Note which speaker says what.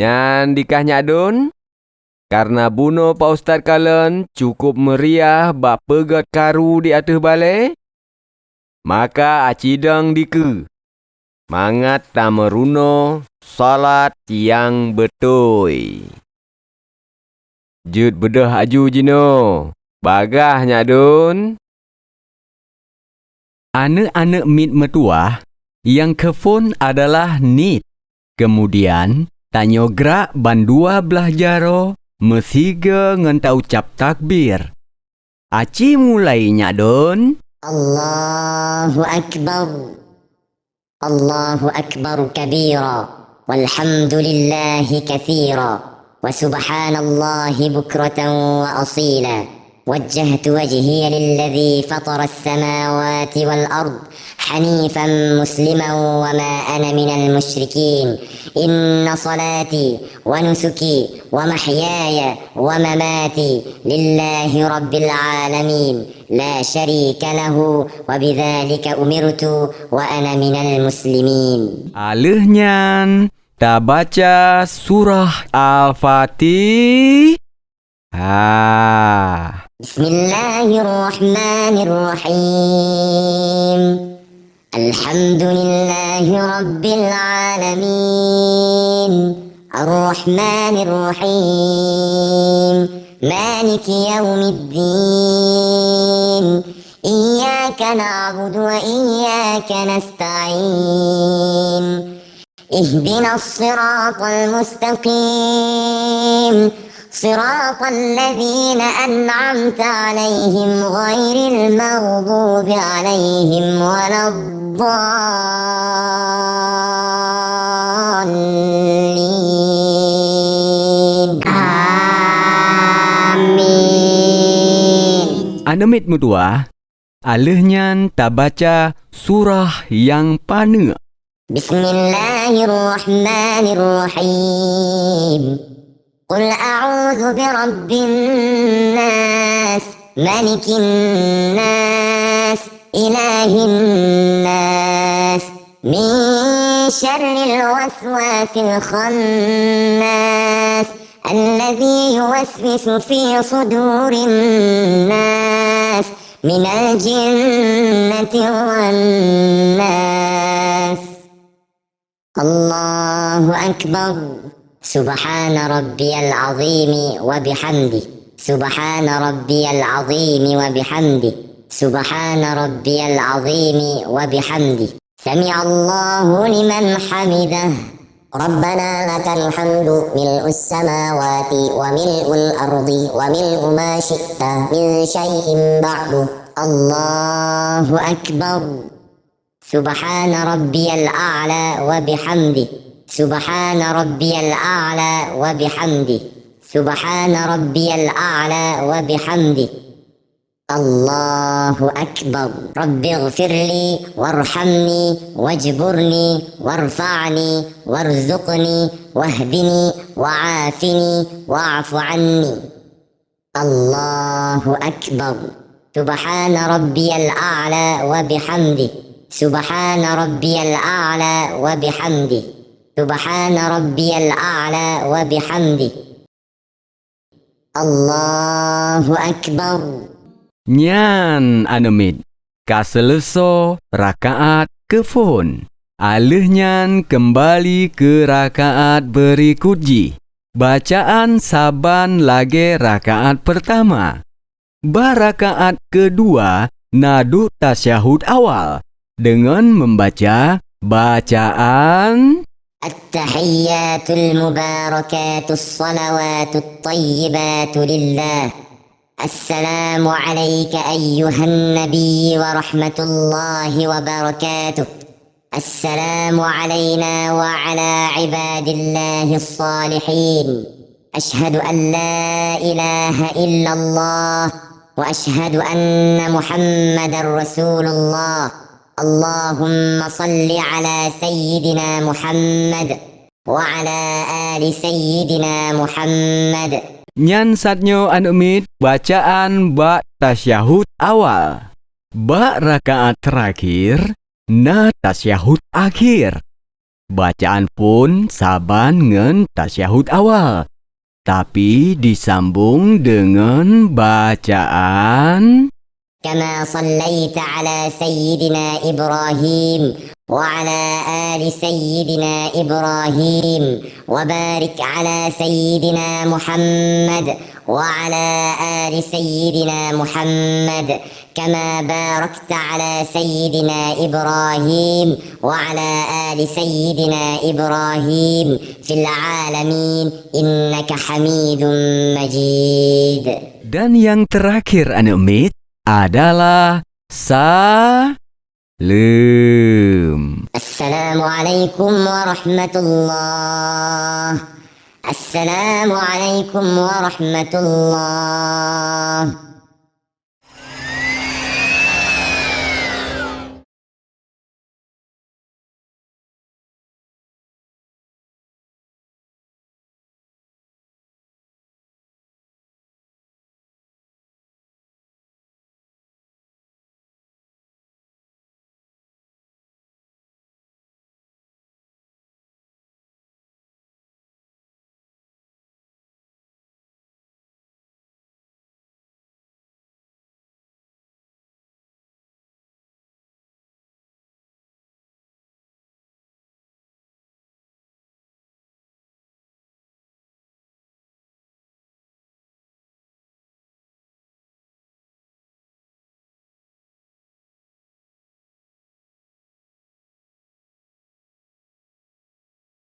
Speaker 1: Nyan dikah Dun? Karena bunuh Pak Ustaz kalian cukup meriah bak pegat karu di atas balai. Maka acidang dike. Mangat tameruno salat yang betul. Jud bedah aju jino. Bagah Dun.
Speaker 2: Anak-anak mit metuah yang kefon adalah nit. Kemudian tanyo gerak bandua belah jaro mesiga ngenta ucap takbir. Aci mulai Dun.
Speaker 3: Allahu Akbar. Allahu Akbar kabira. Walhamdulillahi kathira. Wa subhanallahi bukratan wa asila. وجهت وجهي للذي فطر السماوات والأرض حنيفا مسلما وما أنا من المشركين إن صلاتي ونسكي ومحياي ومماتي لله رب العالمين لا شريك له وبذلك أمرت وأنا من المسلمين.
Speaker 2: Alehnya ta baca surah Al-Fatihah.
Speaker 3: بسم الله الرحمن الرحيم الحمد لله رب العالمين الرحمن الرحيم مالك يوم الدين إياك نعبد وإياك نستعين اهدنا الصراط المستقيم صراط الذين أنعمت عليهم غير المغضوب عليهم ولا الضالين آمين.
Speaker 2: Anemit mutua, alehnya ta baca surah yang pana.
Speaker 3: Bismillahirrahmanirrahim. قل أعوذ برب الناس ملك الناس إله الناس من شر الوسواس الخناس الذي يوسوس في صدور الناس من الجنة والناس. الله أكبر. سبحان ربي العظيم وبحمده سبحان ربي العظيم وبحمده سبحان ربي العظيم وبحمده سمع الله لمن حمده. ربنا لك الحمد ملء السماوات وملء الأرض وملء ما شئت من شيء بعد. الله أكبر. سبحان ربي الأعلى وبحمده سبحان ربي الأعلى وبحمده سبحان ربي الأعلى وبحمده. الله أكبر. رب اغفر لي وارحمني واجبرني وارفعني وارزقني واهدني وعافني واعف عني. الله أكبر. سبحان ربي الأعلى وبحمده سبحان ربي الأعلى وبحمده سبحان ربي الأعلى وبحمده. الله أكبر.
Speaker 2: Nyan anemit, kaseleso rakaat kefon. Alehnya kembali ke rakaat berikutji. Bacaan saban lage rakaat pertama. Barakaat kedua nadu tasyahud awal dengan membaca bacaan
Speaker 3: التحيات المباركات الصلوات الطيبات لله. السلام عليك أيها النبي ورحمة الله وبركاته. السلام علينا وعلى عباد الله الصالحين. أشهد أن لا إله إلا الله وأشهد أن محمدا رسول الله. اللهم صل على سيدنا محمد وعلى آل سيدنا محمد.
Speaker 2: Nyan satnyo anemit bacaan bak tasyahud awal. Bak rakaat terakhir na tasyahud akhir. Bacaan pun saban ngen tasyahud awal. Tapi disambung dengan bacaan
Speaker 3: كما صليت على سيدنا إبراهيم وعلى آل سيدنا إبراهيم وبارك على سيدنا محمد وعلى آل سيدنا محمد كما باركت على سيدنا إبراهيم وعلى آل سيدنا إبراهيم في العالمين إنك حميد مجيد.
Speaker 2: dan yang terakhir anak Umid adalah salam.
Speaker 3: السلام عليكم ورحمة الله. السلام عليكم ورحمة الله.